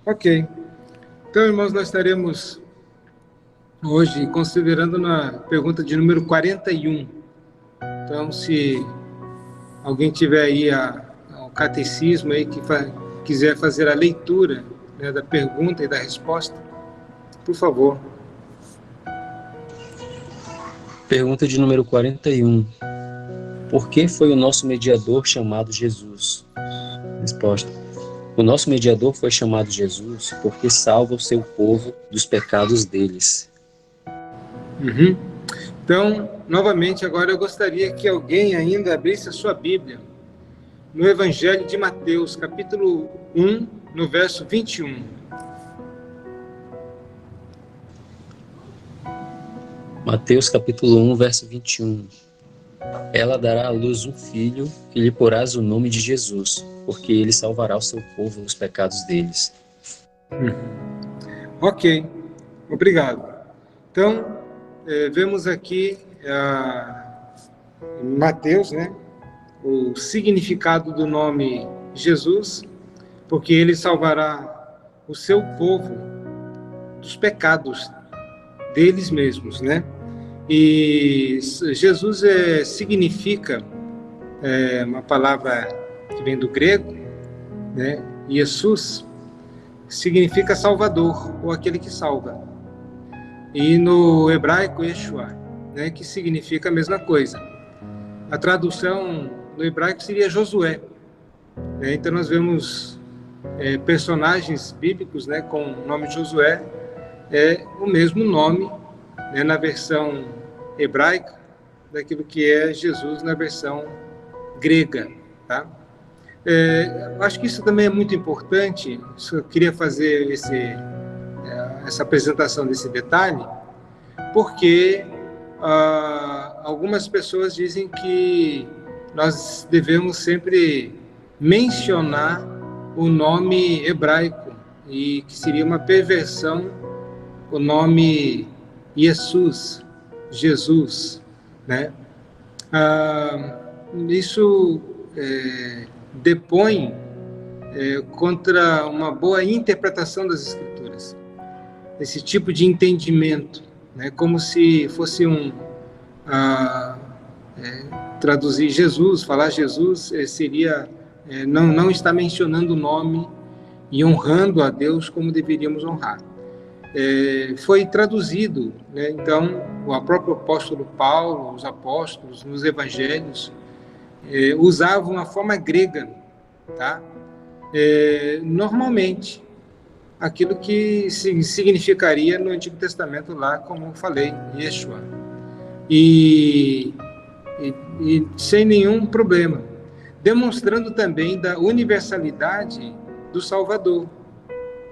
Ok. Então, irmãos, nós estaremos hoje considerando na pergunta de número 41. Então, se alguém tiver aí o catecismo aí que quiser fazer a leitura, né, da pergunta e da resposta, por favor. Pergunta de número 41. Por que foi o nosso mediador chamado Jesus? Resposta. O nosso mediador foi chamado Jesus porque salva o seu povo dos pecados deles. Então, novamente, agora eu gostaria que alguém ainda abrisse a sua Bíblia no Evangelho de Mateus, capítulo 1, no verso 21. Mateus capítulo 1, verso 21. Ela dará à luz um filho e lhe porás o nome de Jesus, porque ele salvará o seu povo dos pecados deles. Ok, obrigado. Então, vemos aqui em Mateus, né, o significado do nome Jesus, porque ele salvará o seu povo dos pecados deles mesmos, né? E Jesus significa uma palavra que vem do grego, né? Jesus significa salvador, ou aquele que salva. E no hebraico, Yeshua, né? Que significa a mesma coisa. A tradução no hebraico seria Josué, né? Então nós vemos personagens bíblicos, né, com o nome Josué, o mesmo nome, né, na versão hebraica daquilo que é Jesus na versão grega, tá? Acho que isso também é muito importante. Eu queria fazer essa apresentação desse detalhe, porque algumas pessoas dizem que nós devemos sempre mencionar o nome hebraico, e que seria uma perversão o nome Jesus, né? Isso depõe contra uma boa interpretação das Escrituras, esse tipo de entendimento, né? Como se fosse traduzir Jesus, falar Jesus seria não estar mencionando o nome e honrando a Deus como deveríamos honrar. Foi traduzido, né? Então, o próprio apóstolo Paulo, os apóstolos, nos evangelhos, usavam a forma grega, tá? Normalmente, aquilo que significaria no Antigo Testamento lá, como eu falei, Yeshua. E sem nenhum problema, demonstrando também da universalidade do Salvador,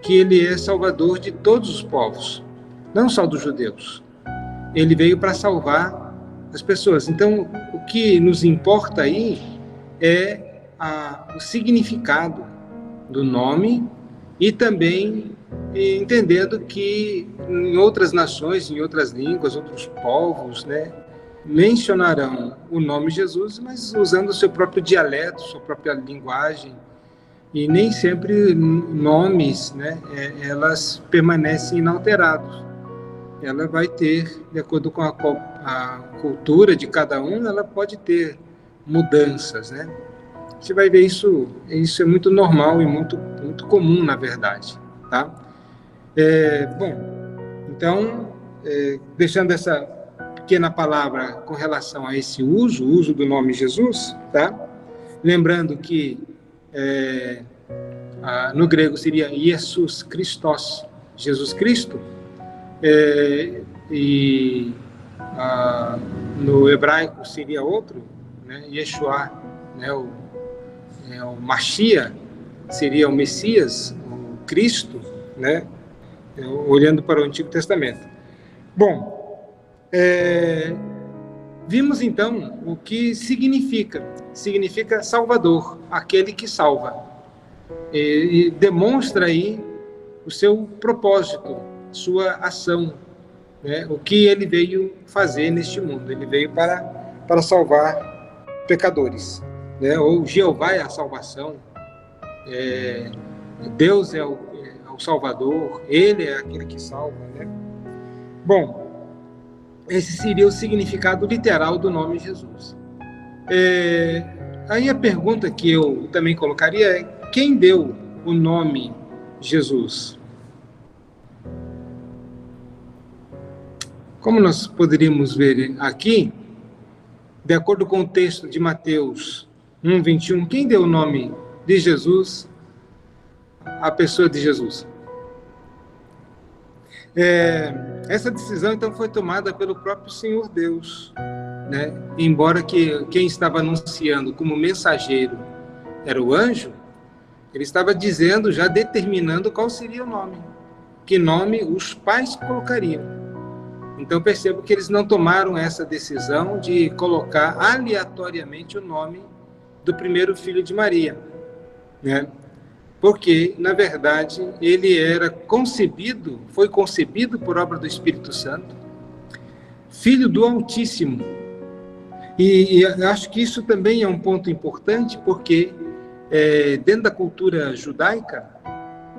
que ele é Salvador de todos os povos, não só dos judeus. Ele veio para salvar as pessoas. Então, o que nos importa aí é o significado do nome, e também entendendo que em outras nações, em outras línguas, outros povos, né, mencionarão o nome Jesus, mas usando o seu próprio dialeto, sua própria linguagem, e nem sempre nomes, né, elas permanecem inalterados. Ela vai ter, de acordo com a cultura de cada um, ela pode ter mudanças, né? Você vai ver isso é muito normal e muito comum, na verdade, tá? Bom, então, deixando essa pequena palavra com relação a esse uso do nome Jesus, tá? Lembrando que no grego seria Jesus Christos, Jesus Cristo, e no hebraico seria outro, né? Yeshua, né? O Mashiach seria o Messias, o Cristo, né? Olhando para o Antigo Testamento. Bom, vimos então o que significa Salvador, aquele que salva, e demonstra aí o seu propósito, sua ação, né? O que ele veio fazer neste mundo. Ele veio para salvar pecadores, né? Ou Jeová é a salvação, Deus é o o Salvador, ele é aquele que salva, né? Bom, esse seria o significado literal do nome Jesus. Aí a pergunta que eu também colocaria é: quem deu o nome Jesus? Como nós poderíamos ver aqui, de acordo com o texto de Mateus 1:21, quem deu o nome de Jesus à pessoa de Jesus? Essa decisão, então, foi tomada pelo próprio Senhor Deus, né? Embora que quem estava anunciando como mensageiro era o anjo, ele estava dizendo, já determinando qual seria o nome, que nome os pais colocariam. Então percebo que eles não tomaram essa decisão de colocar aleatoriamente o nome do primeiro filho de Maria, né? Porque, na verdade, ele foi concebido por obra do Espírito Santo, filho do Altíssimo. E acho que isso também é um ponto importante, porque dentro da cultura judaica,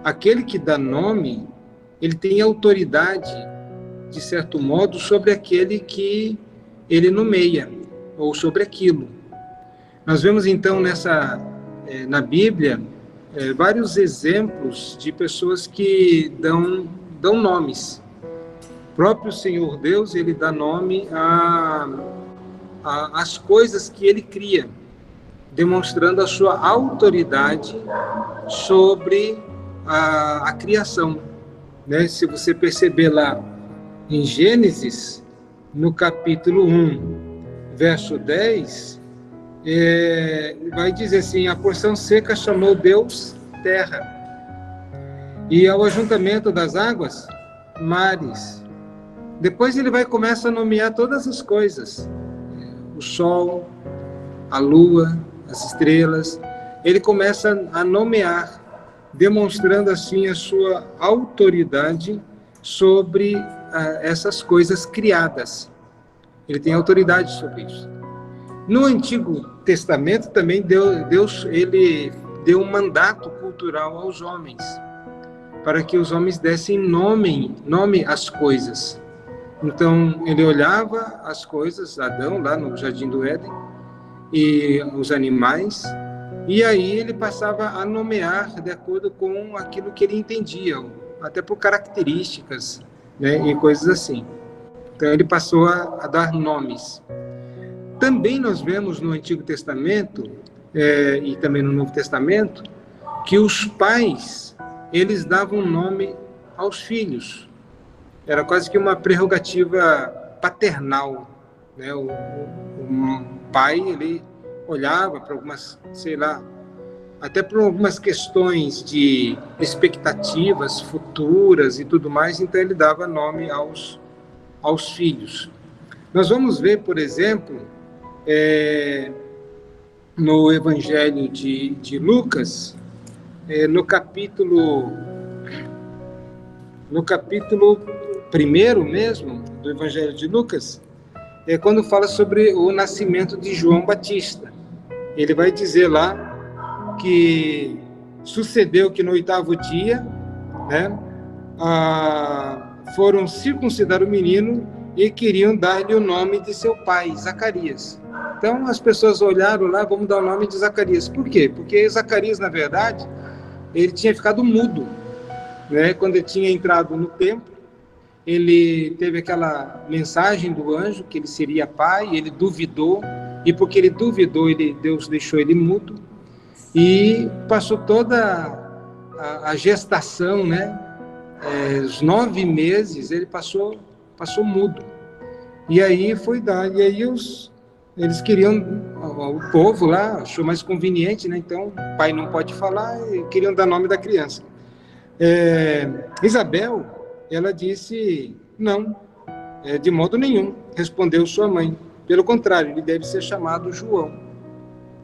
aquele que dá nome, ele tem autoridade, de certo modo, sobre aquele que ele nomeia, ou sobre aquilo. Nós vemos, então, na Bíblia, vários exemplos de pessoas que dão nomes. O próprio Senhor Deus, ele dá nome às coisas que ele cria, demonstrando a sua autoridade sobre a criação, né? Se você perceber lá em Gênesis, no capítulo 1, verso 10, vai dizer assim: a porção seca chamou Deus terra, e ao ajuntamento das águas, mares. Depois ele começa a nomear todas as coisas, o sol, a lua, as estrelas. Ele começa a nomear, demonstrando assim a sua autoridade sobre essas coisas criadas. Ele tem autoridade sobre isso. No Antigo Testamento também Deus ele deu um mandato cultural aos homens, para que os homens dessem nome às coisas. Então ele olhava as coisas, Adão lá no Jardim do Éden, e os animais, e aí ele passava a nomear de acordo com aquilo que ele entendia, até por características, né, e coisas assim. Então ele passou a dar nomes. Também nós vemos no Antigo Testamento e também no Novo Testamento que os pais, eles davam nome aos filhos. Era quase que uma prerrogativa paternal, né? O pai, ele olhava para algumas, até por algumas questões de expectativas futuras e tudo mais, então ele dava nome aos filhos. Nós vamos ver, por exemplo, no Evangelho de Lucas, no capítulo 1 mesmo, do Evangelho de Lucas, quando fala sobre o nascimento de João Batista. Ele vai dizer lá que sucedeu que no 8º dia, né, foram circuncidar o menino e queriam dar-lhe o nome de seu pai, Zacarias. Então as pessoas olharam lá: vamos dar o nome de Zacarias. Por quê? Porque Zacarias, na verdade, ele tinha ficado mudo, né? Quando ele tinha entrado no templo, ele teve aquela mensagem do anjo que ele seria pai, ele duvidou, e porque ele duvidou, Deus deixou ele mudo, e passou toda a gestação, né? Os 9 meses ele passou mudo. E aí foi dar, e aí eles queriam, o povo lá achou mais conveniente, né? Então o pai não pode falar, e queriam dar nome da criança. Isabel, ela disse: não, de modo nenhum, respondeu sua mãe. Pelo contrário, ele deve ser chamado João.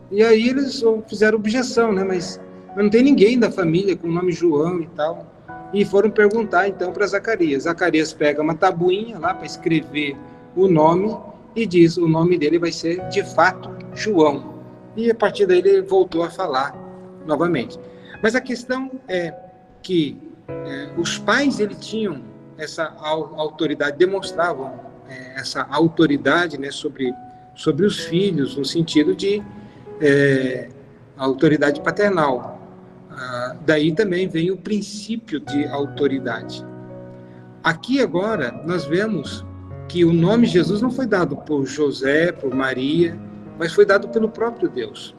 E aí eles fizeram objeção, né? Mas não tem ninguém da família com o nome João e tal. E foram perguntar então para Zacarias. Zacarias pega uma tabuinha lá para escrever o nome e diz: o nome dele vai ser de fato João. E a partir daí ele voltou a falar novamente. Mas a questão é que os pais eles tinham essa autoridade, demonstravam essa autoridade, né, sobre os filhos, no sentido de autoridade paternal. Daí também vem o princípio de autoridade. Aqui agora nós vemos que o nome Jesus não foi dado por José, por Maria, mas foi dado pelo próprio Deus,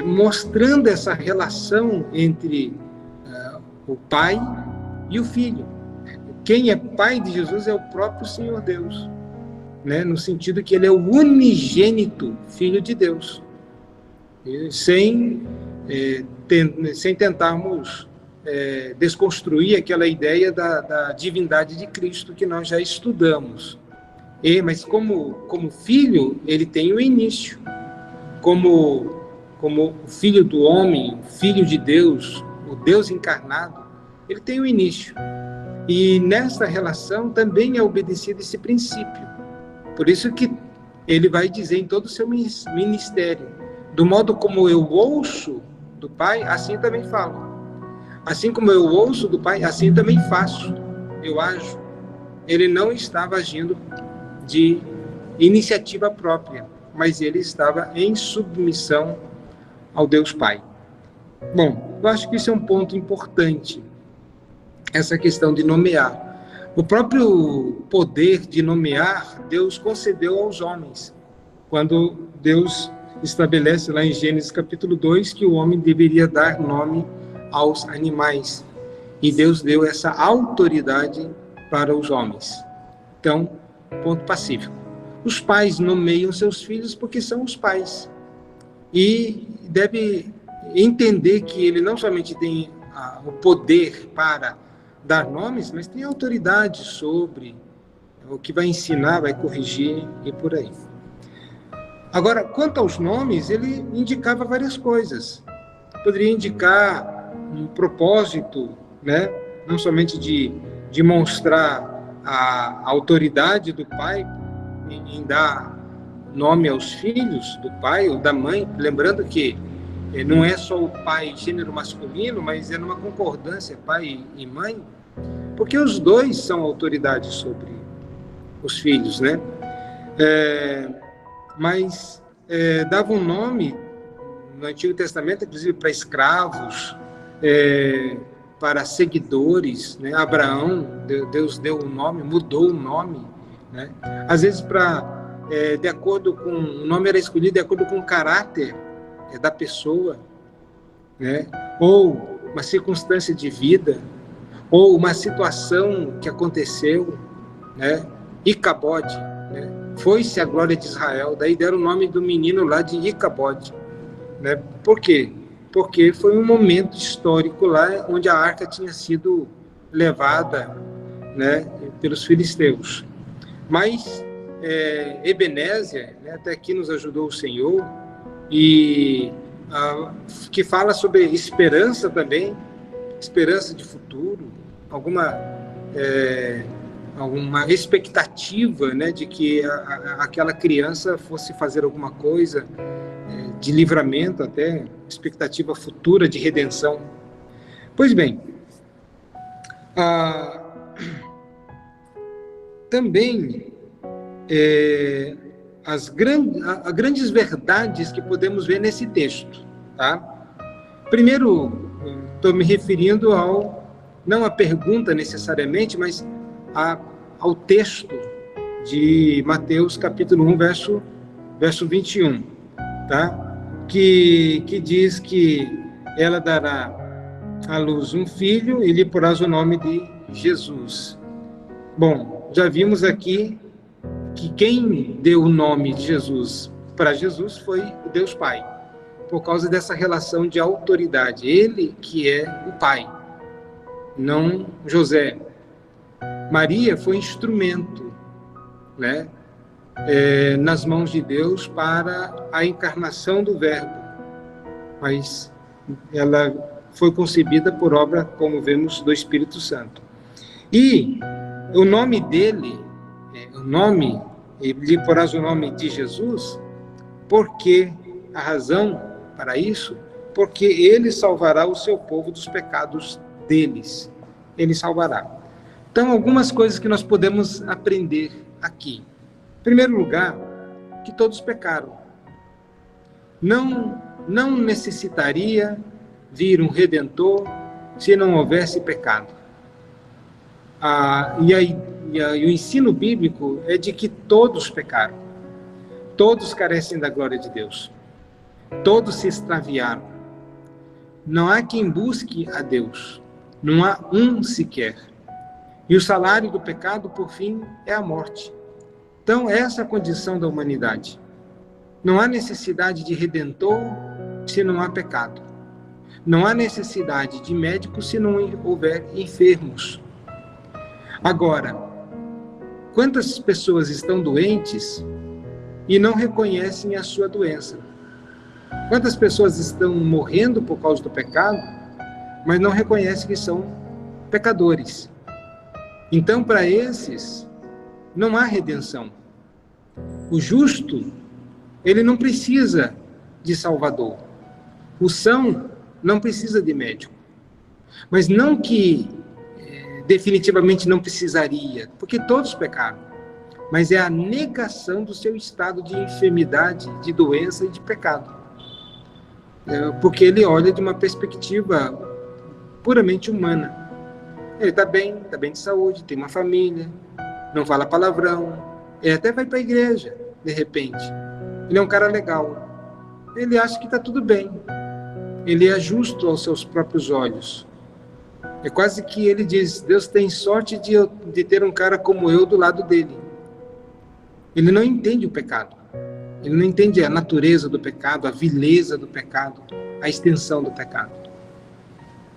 mostrando essa relação entre o pai e o filho. Quem é pai de Jesus é o próprio Senhor Deus, né? No sentido que ele é o unigênito Filho de Deus, sem tentarmos desconstruir aquela ideia da divindade de Cristo que nós já estudamos. Mas como filho, ele tem o início. Como filho do homem, filho de Deus, o Deus encarnado, ele tem o início. E nessa relação também é obedecido esse princípio. Por isso que ele vai dizer em todo o seu ministério: do modo como eu ouço do Pai, assim também falo. Assim como eu ouço do Pai, assim também faço, eu ajo. Ele não estava agindo de iniciativa própria, mas ele estava em submissão ao Deus Pai. Bom, eu acho que isso é um ponto importante, essa questão de nomear. O próprio poder de nomear, Deus concedeu aos homens, quando Deus estabelece lá em Gênesis capítulo 2 que o homem deveria dar nome aos animais. E Deus deu essa autoridade para os homens. Então, ponto pacífico. Os pais nomeiam seus filhos porque são os pais. E deve entender que ele não somente tem o poder para dar nomes, mas tem autoridade sobre o que vai ensinar, vai corrigir e por aí. Agora, quanto aos nomes, ele indicava várias coisas. Poderia indicar um propósito, né? Não somente de mostrar a autoridade do pai em dar nome aos filhos do pai ou da mãe, lembrando que não é só o pai gênero masculino, mas é numa concordância pai e mãe, porque os dois são autoridade sobre os filhos, né? Mas dava um nome no Antigo Testamento, inclusive para escravos, para seguidores, né? Abraão, Deus deu um nome, mudou o nome, né? Às vezes de acordo com o nome era escolhido de acordo com o caráter da pessoa, né? Ou uma circunstância de vida, ou uma situação que aconteceu, né? Icabode, né? Foi-se a glória de Israel, daí deram o nome do menino lá de Icabode, né? Por quê? Porque foi um momento histórico lá onde a arca tinha sido levada, né, pelos filisteus. Mas Ebenezer, né, até aqui nos ajudou o Senhor, e que fala sobre esperança também, esperança de futuro, alguma expectativa, né, de que aquela criança fosse fazer alguma coisa de livramento, até expectativa futura de redenção. Pois bem, também as grandes verdades que podemos ver nesse texto, tá? Primeiro, estou me referindo não à pergunta necessariamente, mas ao texto de Mateus capítulo 1, verso 21, tá? Que diz que ela dará à luz um filho e lhe porás o nome de Jesus. Bom, já vimos aqui que quem deu o nome de Jesus para Jesus foi o Deus Pai, por causa dessa relação de autoridade. Ele que é o Pai, não José. Maria foi instrumento, né, nas mãos de Deus para a encarnação do Verbo, mas ela foi concebida por obra, como vemos, do Espírito Santo. E o nome dele, lhe porás o nome de Jesus, porque a razão para isso, porque ele salvará o seu povo dos pecados deles, ele salvará. Então, algumas coisas que nós podemos aprender aqui. Em primeiro lugar, que todos pecaram. Não necessitaria vir um Redentor se não houvesse pecado. E o ensino bíblico é de que todos pecaram. Todos carecem da glória de Deus. Todos se extraviaram. Não há quem busque a Deus. Não há um sequer. E o salário do pecado, por fim, é a morte. Então, essa é a condição da humanidade. Não há necessidade de redentor se não há pecado. Não há necessidade de médico se não houver enfermos. Agora, quantas pessoas estão doentes e não reconhecem a sua doença? Quantas pessoas estão morrendo por causa do pecado, mas não reconhecem que são pecadores? Então, para esses, não há redenção. O justo, ele não precisa de salvador. O são não precisa de médico. Mas não que definitivamente não precisaria, porque todos pecaram. Mas é a negação do seu estado de enfermidade, de doença e de pecado. Porque ele olha de uma perspectiva puramente humana. Ele está bem de saúde, tem uma família, não fala palavrão, ele até vai para a igreja, de repente. Ele é um cara legal. Ele acha que está tudo bem. Ele é justo aos seus próprios olhos. É quase que ele diz, Deus tem sorte de ter um cara como eu do lado dele. Ele não entende o pecado. Ele não entende a natureza do pecado, a vileza do pecado, a extensão do pecado.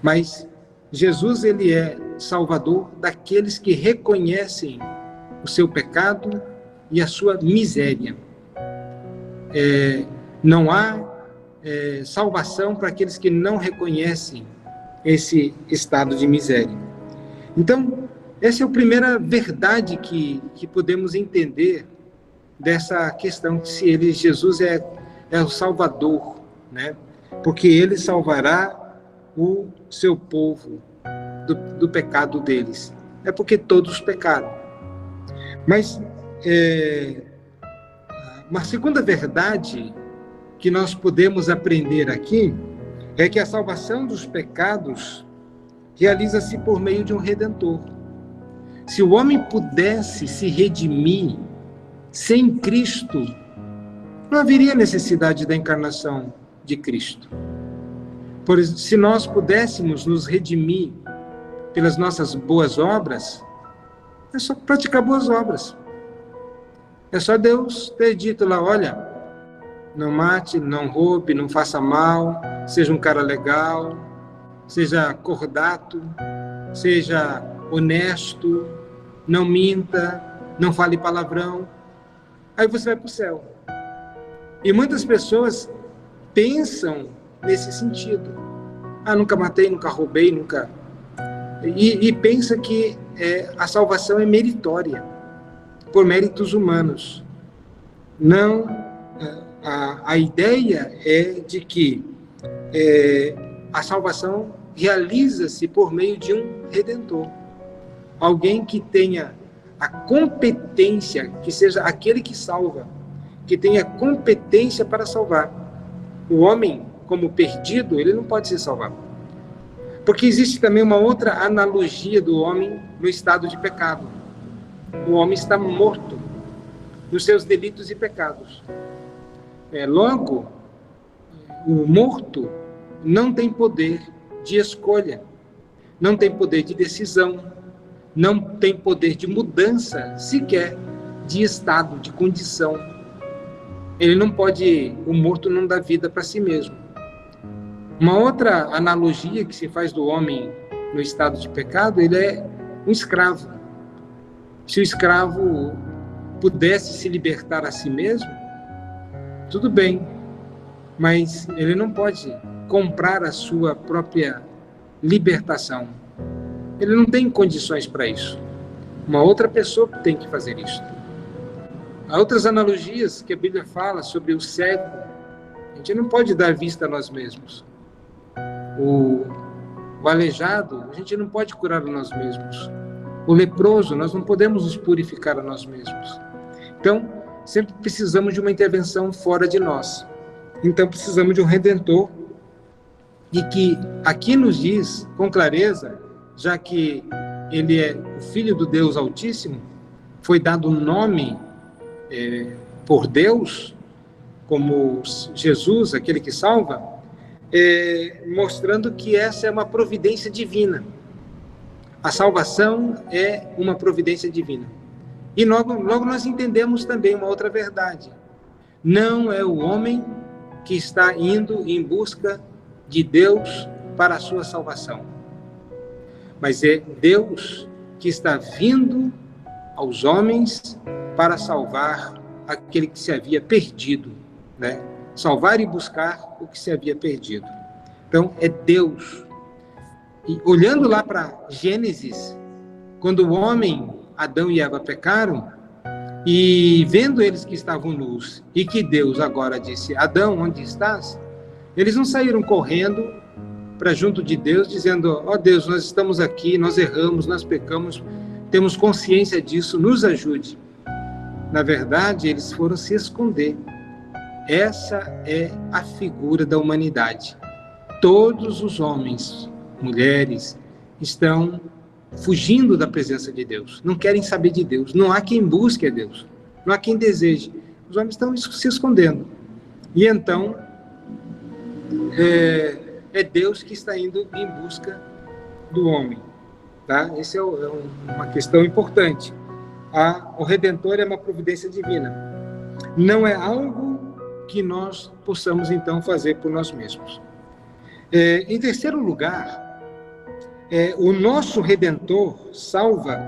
Mas Jesus, ele é salvador daqueles que reconhecem o seu pecado e a sua miséria. Não há salvação para aqueles que não reconhecem esse estado de miséria. Então, essa é a primeira verdade que podemos entender dessa questão, que se Jesus é o Salvador, né? Porque ele salvará o seu povo do pecado deles. É porque todos pecaram. Mas uma segunda verdade que nós podemos aprender aqui é que a salvação dos pecados realiza-se por meio de um Redentor. Se o homem pudesse se redimir sem Cristo, não haveria necessidade da encarnação de Cristo. Por exemplo, se nós pudéssemos nos redimir pelas nossas boas obras, é só praticar boas obras. É só Deus ter dito lá, olha, não mate, não roube, não faça mal, seja um cara legal, seja cordato, seja honesto, não minta, não fale palavrão. Aí você vai para o céu. E muitas pessoas pensam nesse sentido. Nunca matei, nunca roubei, nunca... E pensa que a salvação é meritória, por méritos humanos. Não, a ideia é de que a salvação realiza-se por meio de um Redentor. Alguém que tenha a competência, que seja aquele que salva, que tenha competência para salvar. O homem, como perdido, ele não pode se salvar. Porque existe também uma outra analogia do homem no estado de pecado. O homem está morto nos seus delitos e pecados. Logo, o morto não tem poder de escolha, não tem poder de decisão, não tem poder de mudança sequer de estado, de condição. Ele não pode, o morto não dá vida para si mesmo. Uma outra analogia que se faz do homem no estado de pecado, ele é um escravo. Se o escravo pudesse se libertar a si mesmo, tudo bem, mas ele não pode comprar a sua própria libertação. Ele não tem condições para isso. Uma outra pessoa tem que fazer isso. Há outras analogias que a Bíblia fala sobre o cego. A gente não pode dar vista a nós mesmos. O aleijado, a gente não pode curar a nós mesmos. O leproso, nós não podemos nos purificar a nós mesmos. Então, sempre precisamos de uma intervenção fora de nós. Então, precisamos de um Redentor, e que aqui nos diz com clareza, já que ele é o Filho do Deus Altíssimo, foi dado um nome por Deus, como Jesus, aquele que salva, mostrando que essa é uma providência divina. A salvação é uma providência divina. E logo nós entendemos também uma outra verdade. Não é o homem que está indo em busca de Deus para a sua salvação, mas é Deus que está vindo aos homens para salvar aquele que se havia perdido, né? Salvar e buscar o que se havia perdido. Então, é Deus. E olhando lá para Gênesis, quando o homem, Adão e Eva, pecaram, e vendo eles que estavam nus, e que Deus agora disse: Adão, onde estás? Eles não saíram correndo para junto de Deus, dizendo: ó Deus, nós estamos aqui, nós erramos, nós pecamos, temos consciência disso, nos ajude. Na verdade, eles foram se esconder. Essa é a figura da humanidade. Todos os homens, mulheres, estão fugindo da presença de Deus, não querem saber de Deus, não há quem busque a Deus, não há quem deseje. Os homens estão se escondendo. E então, é Deus que está indo em busca do homem. Tá? Essa é uma questão importante. O Redentor é uma providência divina. Não é algo que nós possamos, então, fazer por nós mesmos. Em terceiro lugar, o nosso Redentor salva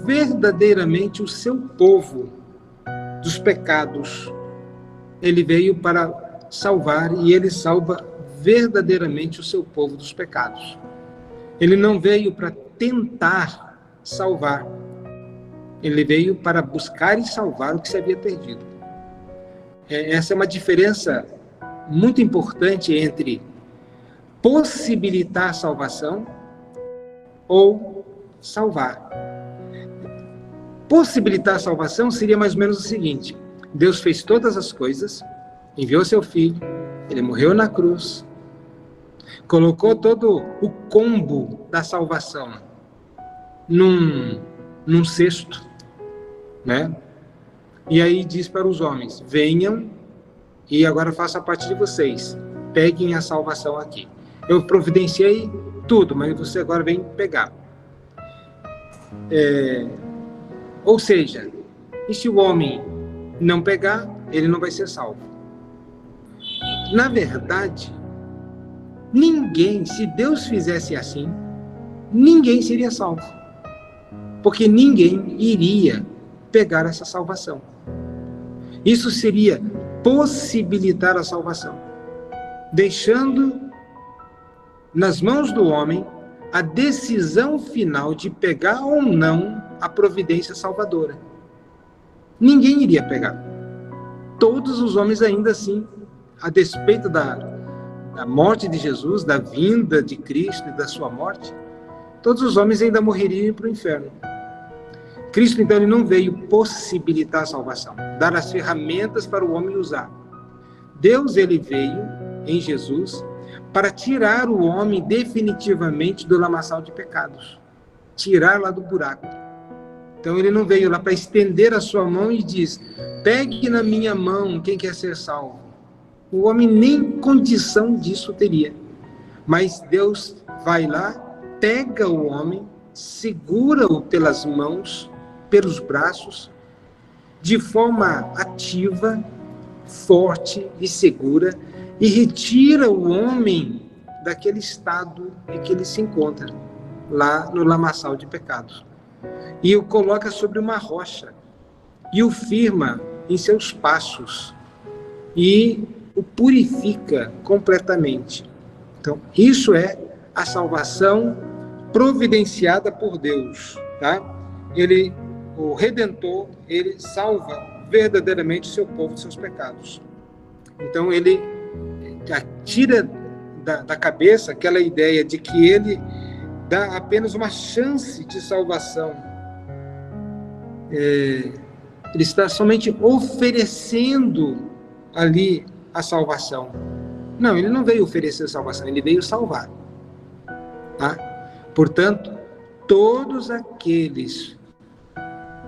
verdadeiramente o seu povo dos pecados. Ele veio para salvar e ele salva verdadeiramente o seu povo dos pecados. Ele não veio para tentar salvar. Ele veio para buscar e salvar o que se havia perdido. Essa é uma diferença muito importante entre possibilitar a salvação ou salvar. Possibilitar a salvação seria mais ou menos o seguinte: Deus fez todas as coisas, enviou seu Filho, ele morreu na cruz, colocou todo o combo da salvação num cesto, né? E aí diz para os homens: venham e agora faça a parte de vocês, peguem a salvação aqui. Eu providenciei tudo, mas você agora vem pegar. Ou seja, e se o homem não pegar, ele não vai ser salvo. Na verdade, ninguém, se Deus fizesse assim, ninguém seria salvo. Porque ninguém iria pegar essa salvação. Isso seria possibilitar a salvação, deixando nas mãos do homem a decisão final de pegar ou não a providência salvadora. Ninguém iria pegar. Todos os homens ainda assim, a despeito da morte de Jesus, da vinda de Cristo e da sua morte, todos os homens ainda morreriam para o inferno. Cristo, então, ele não veio possibilitar a salvação, dar as ferramentas para o homem usar. Deus, ele veio em Jesus para tirar o homem definitivamente do lamaçal de pecados, tirar lá do buraco. Então, ele não veio lá para estender a sua mão e diz: pegue na minha mão quem quer ser salvo. O homem nem condição disso teria. Mas Deus vai lá, pega o homem, segura-o pelas mãos, pelos braços, de forma ativa, forte e segura, e retira o homem daquele estado em que ele se encontra, lá no lamaçal de pecados. E o coloca sobre uma rocha, e o firma em seus passos, e o purifica completamente. Então, isso é a salvação providenciada por Deus, tá? O Redentor, ele salva verdadeiramente o seu povo dos seus pecados. Então, ele tira da cabeça aquela ideia de que ele dá apenas uma chance de salvação. Ele está somente oferecendo ali a salvação. Não, ele não veio oferecer salvação, ele veio salvar. Tá? Portanto, todos aqueles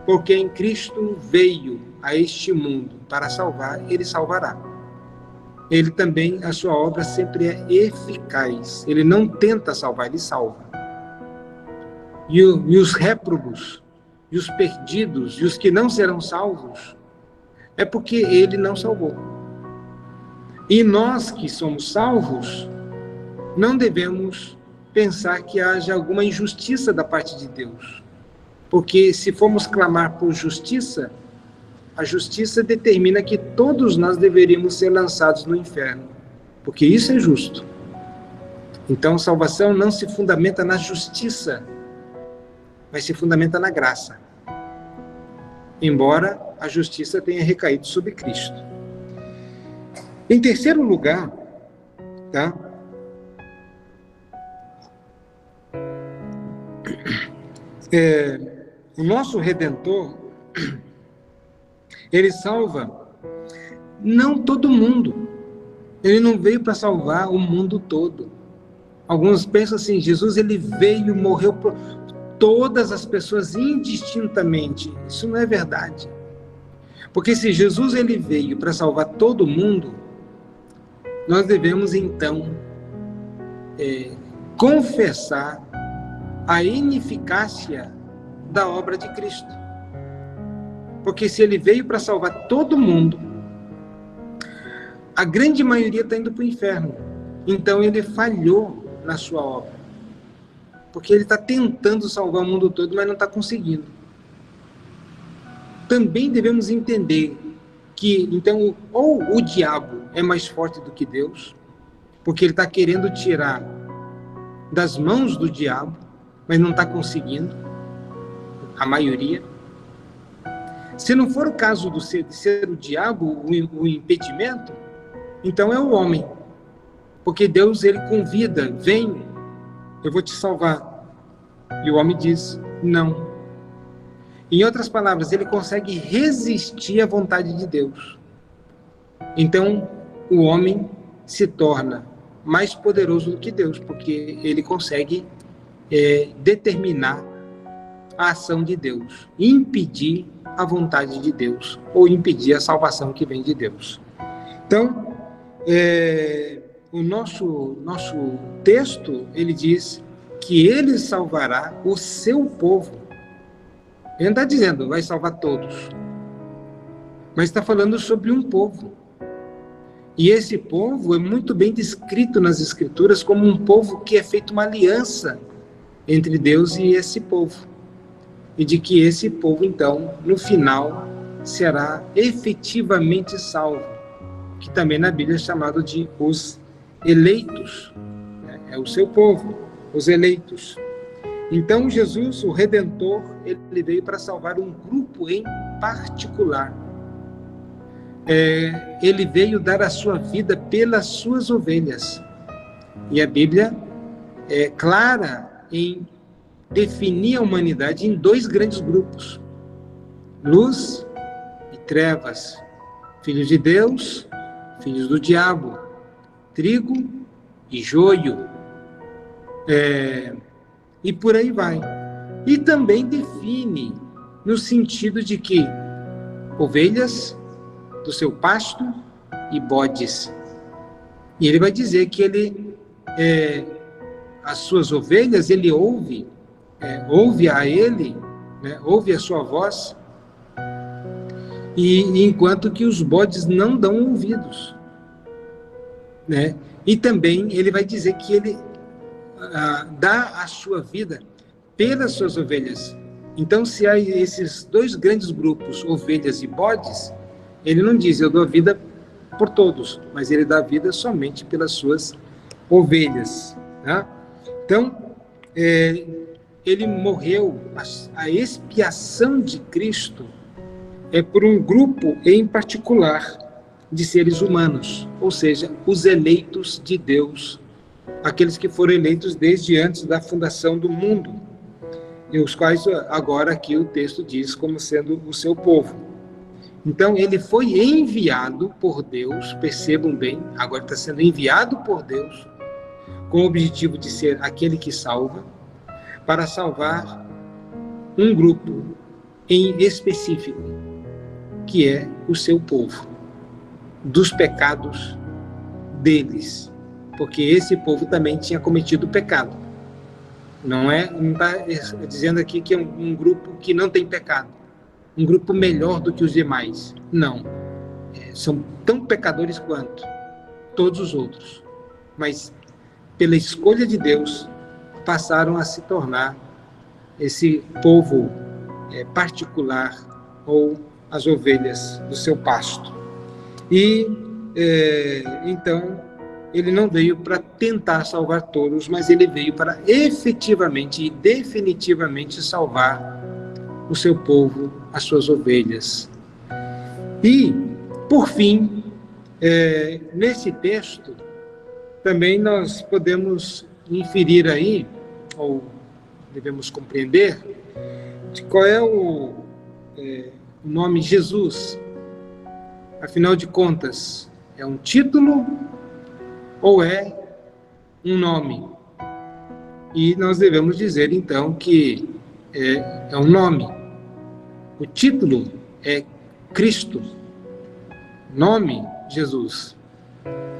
por quem Cristo veio a este mundo para salvar, ele salvará. Ele também, a sua obra sempre é eficaz. Ele não tenta salvar, ele salva. E os réprobos, e os perdidos, e os que não serão salvos, é porque ele não salvou. E nós que somos salvos, não devemos pensar que haja alguma injustiça da parte de Deus. Porque se formos clamar por justiça, a justiça determina que todos nós deveríamos ser lançados no inferno. Porque isso é justo. Então, salvação não se fundamenta na justiça, mas se fundamenta na graça. Embora a justiça tenha recaído sobre Cristo. Em terceiro lugar, tá? O nosso Redentor, ele salva não todo mundo. Ele não veio para salvar o mundo todo. Alguns pensam assim, Jesus ele veio, morreu por todas as pessoas indistintamente. Isso não é verdade. Porque se Jesus ele veio para salvar todo mundo, nós devemos então confessar a ineficácia da obra de Cristo. Porque se ele veio para salvar todo mundo, a grande maioria está indo para o inferno. Então ele falhou na sua obra. Porque ele está tentando salvar o mundo todo, mas não está conseguindo. Também devemos entender que, então, ou o diabo é mais forte do que Deus, porque ele está querendo tirar das mãos do diabo, mas não está conseguindo, a maioria. Se não for o caso de ser o diabo o impedimento, então é o homem. Porque Deus, ele convida, vem, eu vou te salvar. E o homem diz, não. Em outras palavras, ele consegue resistir à vontade de Deus. Então, o homem se torna mais poderoso do que Deus, porque ele consegue determinar a ação de Deus, impedir a vontade de Deus, ou impedir a salvação que vem de Deus. Então, o nosso texto, ele diz que ele salvará o seu povo. Ele não está dizendo, vai salvar todos, mas está falando sobre um povo. E esse povo é muito bem descrito nas Escrituras como um povo que é feito uma aliança entre Deus e esse povo. E de que esse povo, então, no final, será efetivamente salvo. Que também na Bíblia é chamado de os eleitos. É o seu povo, os eleitos. Então, Jesus, o Redentor, ele veio para salvar um grupo em particular. Ele veio dar a sua vida pelas suas ovelhas. E a Bíblia é clara em definir a humanidade em dois grandes grupos: luz e trevas, filhos de Deus, filhos do diabo, trigo e joio, e por aí vai. E também define no sentido de que ovelhas do seu pasto e bodes. E ele vai dizer que ele, as suas ovelhas, ele ouve a ele, né, ouve a sua voz, e enquanto que os bodes não dão ouvidos, né? E também ele vai dizer que ele dá a sua vida pelas suas ovelhas. Então, se há esses dois grandes grupos, ovelhas e bodes, ele não diz, eu dou a vida por todos, mas ele dá a vida somente pelas suas ovelhas, tá? Então, ele morreu, a expiação de Cristo é por um grupo em particular de seres humanos, ou seja, os eleitos de Deus aqueles que foram eleitos desde antes da fundação do mundo, e os quais agora aqui o texto diz como sendo o seu povo. Então, ele foi enviado por Deus, percebam bem, agora está sendo enviado por Deus, com o objetivo de ser aquele que salva, para salvar um grupo em específico, que é o seu povo, dos pecados deles, porque esse povo também tinha cometido pecado. Não está dizendo aqui que é um grupo que não tem pecado, um grupo melhor do que os demais. Não. São tão pecadores quanto todos os outros. Mas, pela escolha de Deus, passaram a se tornar esse povo particular, ou as ovelhas do seu pasto. E, então, ele não veio para tentar salvar todos, mas ele veio para efetivamente e definitivamente salvar o seu povo, as suas ovelhas. E, por fim, nesse texto, também nós podemos inferir aí, ou devemos compreender, de qual é o nome Jesus. Afinal de contas, é um título ou é um nome? E nós devemos dizer, então, que é um nome. O título é Cristo. Nome, Jesus.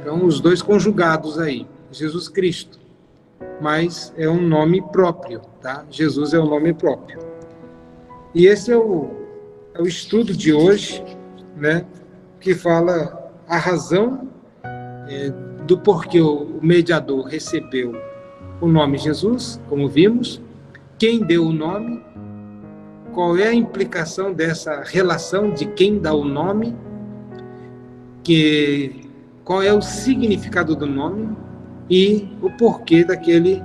Então, os dois conjugados aí. Jesus Cristo. Mas é um nome próprio, tá? Jesus é um nome próprio. E esse é o estudo de hoje, né? Que fala a razão do porquê o mediador recebeu o nome Jesus, como vimos, quem deu o nome, qual é a implicação dessa relação de quem dá o nome, qual é o significado do nome e o porquê daquele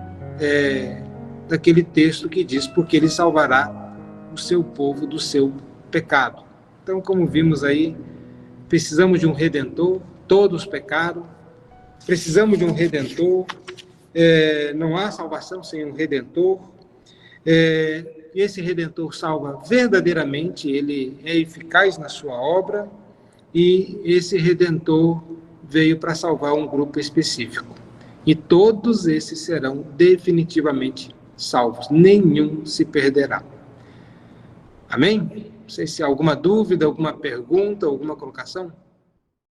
texto que diz porque ele salvará o seu povo do seu pecado. Então, como vimos aí, precisamos de um Redentor, todos pecaram, precisamos de um Redentor, não há salvação sem um Redentor, esse Redentor salva verdadeiramente, ele é eficaz na sua obra, e esse Redentor veio para salvar um grupo específico. E todos esses serão definitivamente salvos, nenhum se perderá. Amém? Não sei se há alguma dúvida, alguma pergunta, alguma colocação.